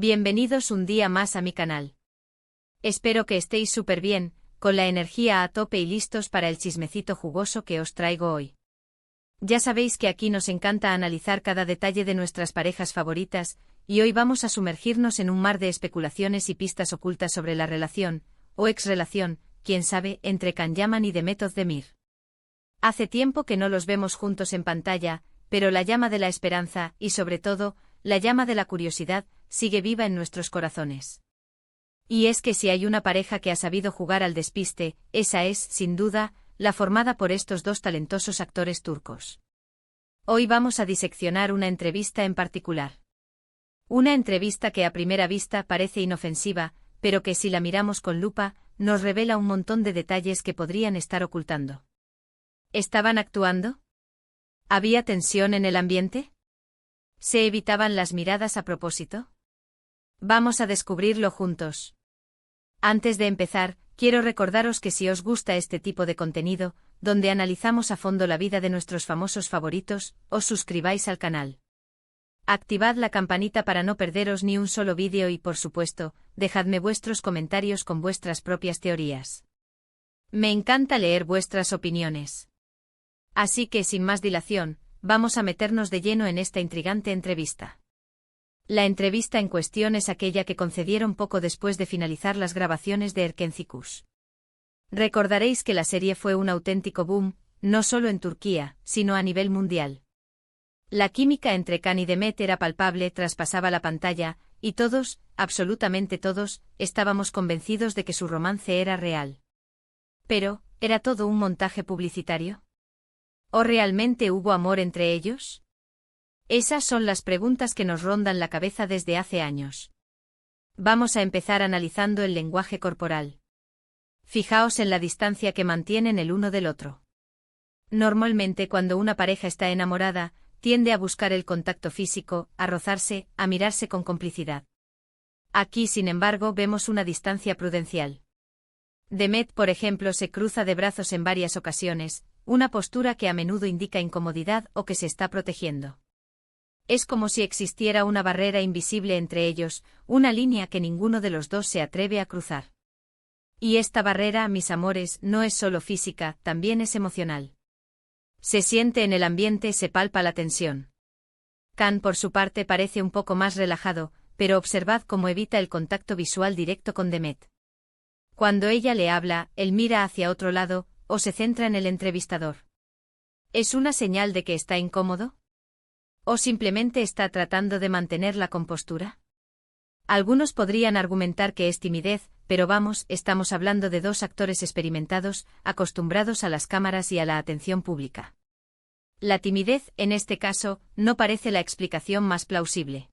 Bienvenidos un día más a mi canal. Espero que estéis súper bien, con la energía a tope y listos para el chismecito jugoso que os traigo hoy. Ya sabéis que aquí nos encanta analizar cada detalle de nuestras parejas favoritas, y hoy vamos a sumergirnos en un mar de especulaciones y pistas ocultas sobre la relación, o ex-relación, quién sabe, entre Can Yaman y Demet Özdemir. Hace tiempo que no los vemos juntos en pantalla, pero la llama de la esperanza, y sobre todo, la llama de la curiosidad, sigue viva en nuestros corazones. Y es que si hay una pareja que ha sabido jugar al despiste, esa es, sin duda, la formada por estos dos talentosos actores turcos. Hoy vamos a diseccionar una entrevista en particular. Una entrevista que a primera vista parece inofensiva, pero que si la miramos con lupa, nos revela un montón de detalles que podrían estar ocultando. ¿Estaban actuando? ¿Había tensión en el ambiente? ¿Se evitaban las miradas a propósito? Vamos a descubrirlo juntos. Antes de empezar, quiero recordaros que si os gusta este tipo de contenido, donde analizamos a fondo la vida de nuestros famosos favoritos, os suscribáis al canal. Activad la campanita para no perderos ni un solo vídeo y, por supuesto, dejadme vuestros comentarios con vuestras propias teorías. Me encanta leer vuestras opiniones. Así que, sin más dilación, vamos a meternos de lleno en esta intrigante entrevista. La entrevista en cuestión es aquella que concedieron poco después de finalizar las grabaciones de Erkenci. Recordaréis que la serie fue un auténtico boom, no solo en Turquía, sino a nivel mundial. La química entre Can y Demet era palpable, traspasaba la pantalla, y todos, absolutamente todos, estábamos convencidos de que su romance era real. Pero, ¿era todo un montaje publicitario? ¿O realmente hubo amor entre ellos? Esas son las preguntas que nos rondan la cabeza desde hace años. Vamos a empezar analizando el lenguaje corporal. Fijaos en la distancia que mantienen el uno del otro. Normalmente cuando una pareja está enamorada, tiende a buscar el contacto físico, a rozarse, a mirarse con complicidad. Aquí, sin embargo, vemos una distancia prudencial. Demet, por ejemplo, se cruza de brazos en varias ocasiones, una postura que a menudo indica incomodidad o que se está protegiendo. Es como si existiera una barrera invisible entre ellos, una línea que ninguno de los dos se atreve a cruzar. Y esta barrera, mis amores, no es solo física, también es emocional. Se siente en el ambiente, se palpa la tensión. Can, por su parte, parece un poco más relajado, pero observad cómo evita el contacto visual directo con Demet. Cuando ella le habla, él mira hacia otro lado, o se centra en el entrevistador. ¿Es una señal de que está incómodo? ¿O simplemente está tratando de mantener la compostura? Algunos podrían argumentar que es timidez, pero vamos, estamos hablando de dos actores experimentados, acostumbrados a las cámaras y a la atención pública. La timidez, en este caso, no parece la explicación más plausible.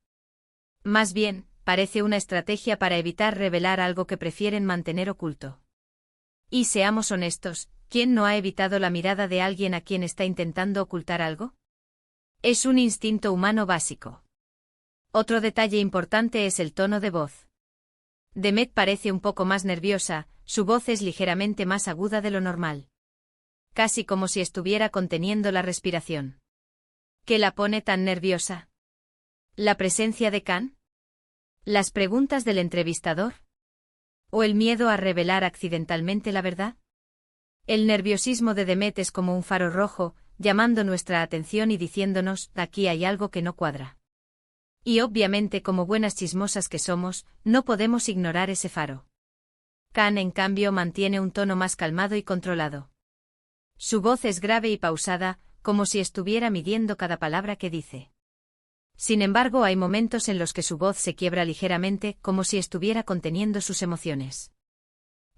Más bien, parece una estrategia para evitar revelar algo que prefieren mantener oculto. Y seamos honestos, ¿quién no ha evitado la mirada de alguien a quien está intentando ocultar algo? Es un instinto humano básico. Otro detalle importante es el tono de voz. Demet parece un poco más nerviosa, su voz es ligeramente más aguda de lo normal. Casi como si estuviera conteniendo la respiración. ¿Qué la pone tan nerviosa? ¿La presencia de Can? ¿Las preguntas del entrevistador? ¿O el miedo a revelar accidentalmente la verdad? El nerviosismo de Demet es como un faro rojo, llamando nuestra atención y diciéndonos, aquí hay algo que no cuadra. Y obviamente, como buenas chismosas que somos, no podemos ignorar ese faro. Can, en cambio, mantiene un tono más calmado y controlado. Su voz es grave y pausada, como si estuviera midiendo cada palabra que dice. Sin embargo, hay momentos en los que su voz se quiebra ligeramente, como si estuviera conteniendo sus emociones.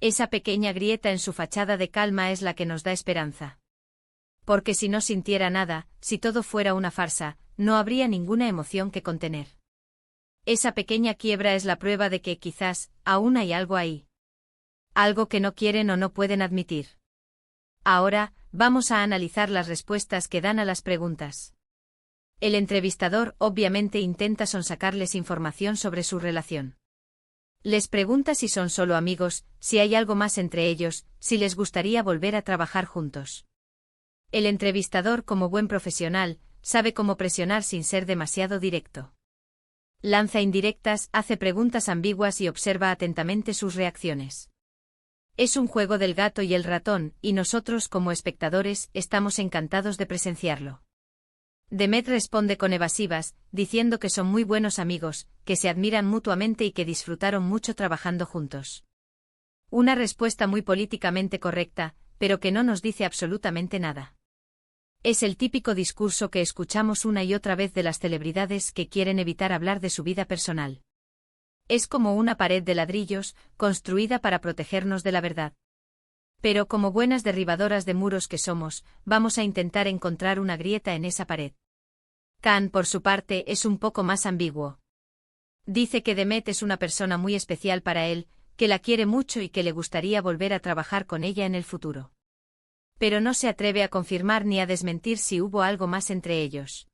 Esa pequeña grieta en su fachada de calma es la que nos da esperanza. Porque si no sintiera nada, si todo fuera una farsa, no habría ninguna emoción que contener. Esa pequeña quiebra es la prueba de que quizás, aún hay algo ahí. Algo que no quieren o no pueden admitir. Ahora, vamos a analizar las respuestas que dan a las preguntas. El entrevistador obviamente intenta sonsacarles información sobre su relación. Les pregunta si son solo amigos, si hay algo más entre ellos, si les gustaría volver a trabajar juntos. El entrevistador, como buen profesional, sabe cómo presionar sin ser demasiado directo. Lanza indirectas, hace preguntas ambiguas y observa atentamente sus reacciones. Es un juego del gato y el ratón, y nosotros como espectadores estamos encantados de presenciarlo. Demet responde con evasivas, diciendo que son muy buenos amigos, que se admiran mutuamente y que disfrutaron mucho trabajando juntos. Una respuesta muy políticamente correcta, pero que no nos dice absolutamente nada. Es el típico discurso que escuchamos una y otra vez de las celebridades que quieren evitar hablar de su vida personal. Es como una pared de ladrillos, construida para protegernos de la verdad. Pero como buenas derribadoras de muros que somos, vamos a intentar encontrar una grieta en esa pared. Khan, por su parte, es un poco más ambiguo. Dice que Demet es una persona muy especial para él, que la quiere mucho y que le gustaría volver a trabajar con ella en el futuro. Pero no se atreve a confirmar ni a desmentir si hubo algo más entre ellos.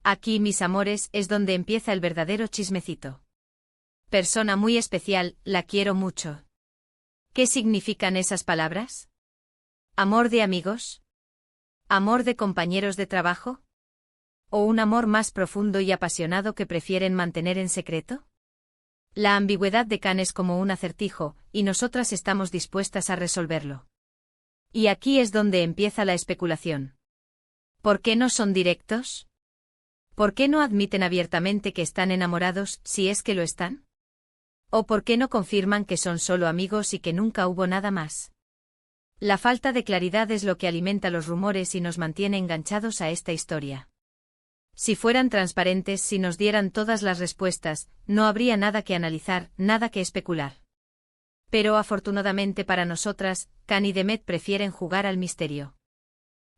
Aquí, mis amores, es donde empieza el verdadero chismecito. Persona muy especial, la quiero mucho. ¿Qué significan esas palabras? ¿Amor de amigos? ¿Amor de compañeros de trabajo? ¿O un amor más profundo y apasionado que prefieren mantener en secreto? La ambigüedad de Khan es como un acertijo, y nosotras estamos dispuestas a resolverlo. Y aquí es donde empieza la especulación. ¿Por qué no son directos? ¿Por qué no admiten abiertamente que están enamorados, si es que lo están? ¿O por qué no confirman que son solo amigos y que nunca hubo nada más? La falta de claridad es lo que alimenta los rumores y nos mantiene enganchados a esta historia. Si fueran transparentes, si nos dieran todas las respuestas, no habría nada que analizar, nada que especular. Pero afortunadamente para nosotras, Khan y Demet prefieren jugar al misterio.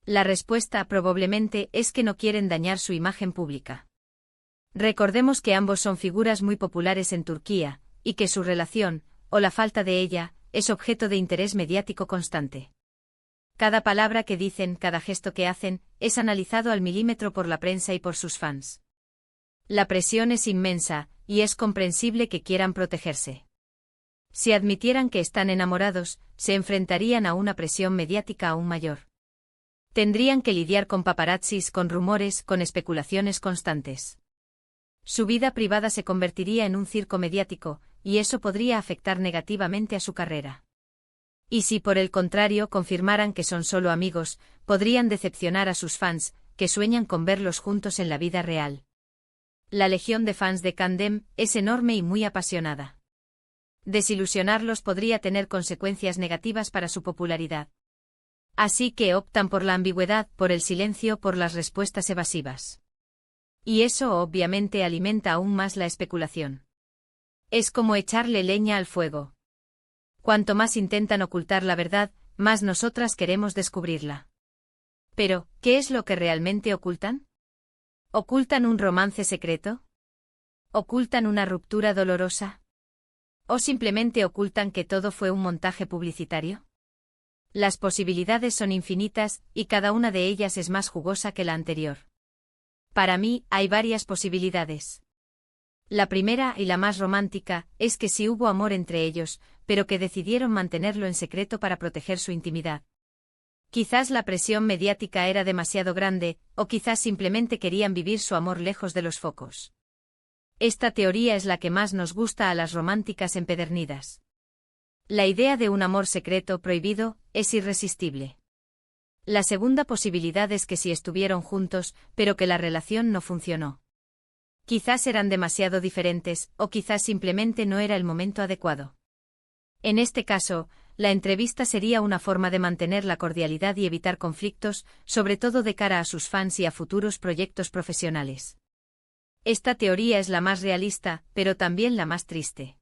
La respuesta probablemente es que no quieren dañar su imagen pública. Recordemos que ambos son figuras muy populares en Turquía, y que su relación, o la falta de ella, es objeto de interés mediático constante. Cada palabra que dicen, cada gesto que hacen, es analizado al milímetro por la prensa y por sus fans. La presión es inmensa, y es comprensible que quieran protegerse. Si admitieran que están enamorados, se enfrentarían a una presión mediática aún mayor. Tendrían que lidiar con paparazzis, con rumores, con especulaciones constantes. Su vida privada se convertiría en un circo mediático, y eso podría afectar negativamente a su carrera. Y si por el contrario confirmaran que son solo amigos, podrían decepcionar a sus fans, que sueñan con verlos juntos en la vida real. La legión de fans de Kandem es enorme y muy apasionada. Desilusionarlos podría tener consecuencias negativas para su popularidad. Así que optan por la ambigüedad, por el silencio, por las respuestas evasivas. Y eso obviamente alimenta aún más la especulación. Es como echarle leña al fuego. Cuanto más intentan ocultar la verdad, más nosotras queremos descubrirla. Pero, ¿qué es lo que realmente ocultan? ¿Ocultan un romance secreto? ¿Ocultan una ruptura dolorosa? ¿O simplemente ocultan que todo fue un montaje publicitario? Las posibilidades son infinitas, y cada una de ellas es más jugosa que la anterior. Para mí, hay varias posibilidades. La primera, y la más romántica, es que sí hubo amor entre ellos, pero que decidieron mantenerlo en secreto para proteger su intimidad. Quizás la presión mediática era demasiado grande, o quizás simplemente querían vivir su amor lejos de los focos. Esta teoría es la que más nos gusta a las románticas empedernidas. La idea de un amor secreto prohibido es irresistible. La segunda posibilidad es que sí estuvieron juntos, pero que la relación no funcionó. Quizás eran demasiado diferentes, o quizás simplemente no era el momento adecuado. En este caso, la entrevista sería una forma de mantener la cordialidad y evitar conflictos, sobre todo de cara a sus fans y a futuros proyectos profesionales. Esta teoría es la más realista, pero también la más triste.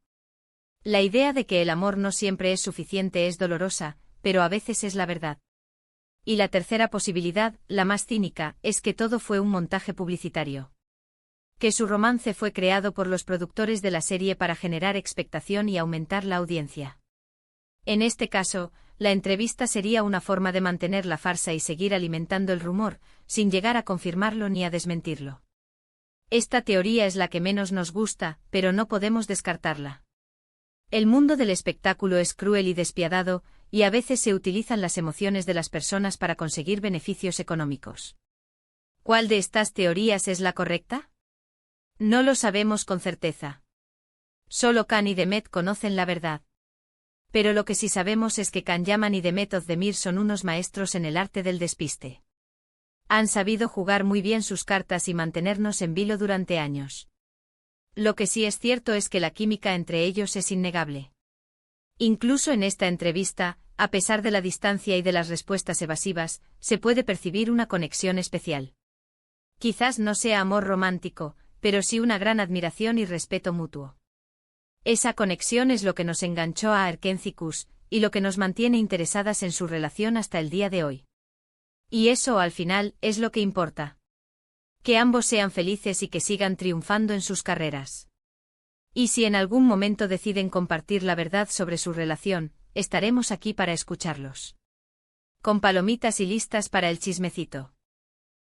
La idea de que el amor no siempre es suficiente es dolorosa, pero a veces es la verdad. Y la tercera posibilidad, la más cínica, es que todo fue un montaje publicitario. Que su romance fue creado por los productores de la serie para generar expectación y aumentar la audiencia. En este caso, la entrevista sería una forma de mantener la farsa y seguir alimentando el rumor, sin llegar a confirmarlo ni a desmentirlo. Esta teoría es la que menos nos gusta, pero no podemos descartarla. El mundo del espectáculo es cruel y despiadado, y a veces se utilizan las emociones de las personas para conseguir beneficios económicos. ¿Cuál de estas teorías es la correcta? No lo sabemos con certeza. Solo Khan y Demet conocen la verdad. Pero lo que sí sabemos es que Can Yaman y Demet Özdemir son unos maestros en el arte del despiste. Han sabido jugar muy bien sus cartas y mantenernos en vilo durante años. Lo que sí es cierto es que la química entre ellos es innegable. Incluso en esta entrevista, a pesar de la distancia y de las respuestas evasivas, se puede percibir una conexión especial. Quizás no sea amor romántico, pero sí una gran admiración y respeto mutuo. Esa conexión es lo que nos enganchó a Erkenci Kuş, y lo que nos mantiene interesadas en su relación hasta el día de hoy. Y eso, al final, es lo que importa. Que ambos sean felices y que sigan triunfando en sus carreras. Y si en algún momento deciden compartir la verdad sobre su relación, estaremos aquí para escucharlos. Con palomitas y listas para el chismecito.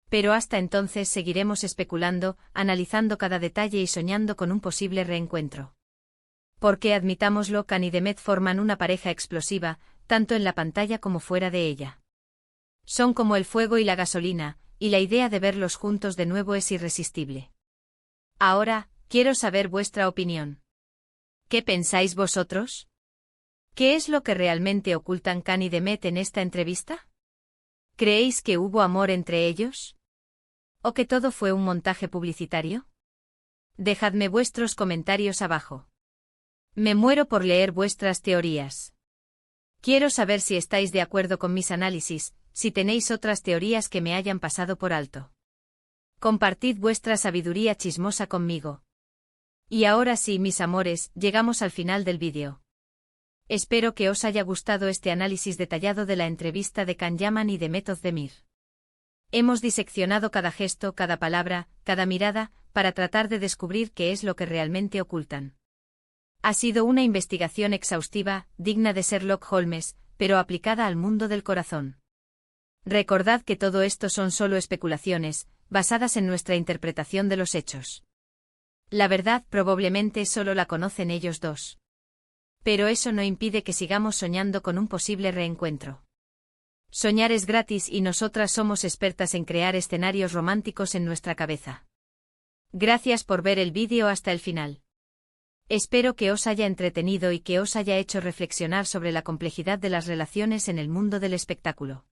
Pero hasta entonces seguiremos especulando, analizando cada detalle y soñando con un posible reencuentro. Porque admitámoslo, Can y Demet forman una pareja explosiva, tanto en la pantalla como fuera de ella. Son como el fuego y la gasolina, y la idea de verlos juntos de nuevo es irresistible. Ahora, quiero saber vuestra opinión. ¿Qué pensáis vosotros? ¿Qué es lo que realmente ocultan Can y Demet en esta entrevista? ¿Creéis que hubo amor entre ellos? ¿O que todo fue un montaje publicitario? Dejadme vuestros comentarios abajo. Me muero por leer vuestras teorías. Quiero saber si estáis de acuerdo con mis análisis, si tenéis otras teorías que me hayan pasado por alto. Compartid vuestra sabiduría chismosa conmigo. Y ahora sí, mis amores, llegamos al final del vídeo. Espero que os haya gustado este análisis detallado de la entrevista de Can Yaman y Demet Özdemir. Hemos diseccionado cada gesto, cada palabra, cada mirada, para tratar de descubrir qué es lo que realmente ocultan. Ha sido una investigación exhaustiva, digna de Sherlock Holmes, pero aplicada al mundo del corazón. Recordad que todo esto son solo especulaciones, basadas en nuestra interpretación de los hechos. La verdad probablemente solo la conocen ellos dos. Pero eso no impide que sigamos soñando con un posible reencuentro. Soñar es gratis y nosotras somos expertas en crear escenarios románticos en nuestra cabeza. Gracias por ver el vídeo hasta el final. Espero que os haya entretenido y que os haya hecho reflexionar sobre la complejidad de las relaciones en el mundo del espectáculo.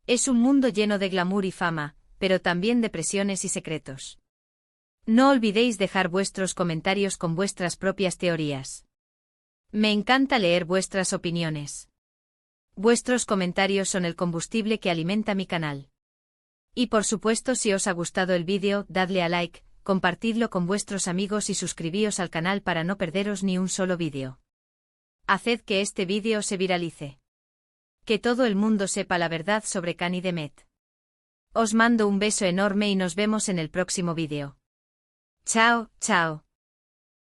Es un mundo lleno de glamour y fama, pero también de presiones y secretos. No olvidéis dejar vuestros comentarios con vuestras propias teorías. Me encanta leer vuestras opiniones. Vuestros comentarios son el combustible que alimenta mi canal. Y por supuesto, si os ha gustado el vídeo, dadle a like, compartidlo con vuestros amigos y suscribíos al canal para no perderos ni un solo vídeo. Haced que este vídeo se viralice. Que todo el mundo sepa la verdad sobre Can y Demet. Os mando un beso enorme y nos vemos en el próximo vídeo. Chao, chao.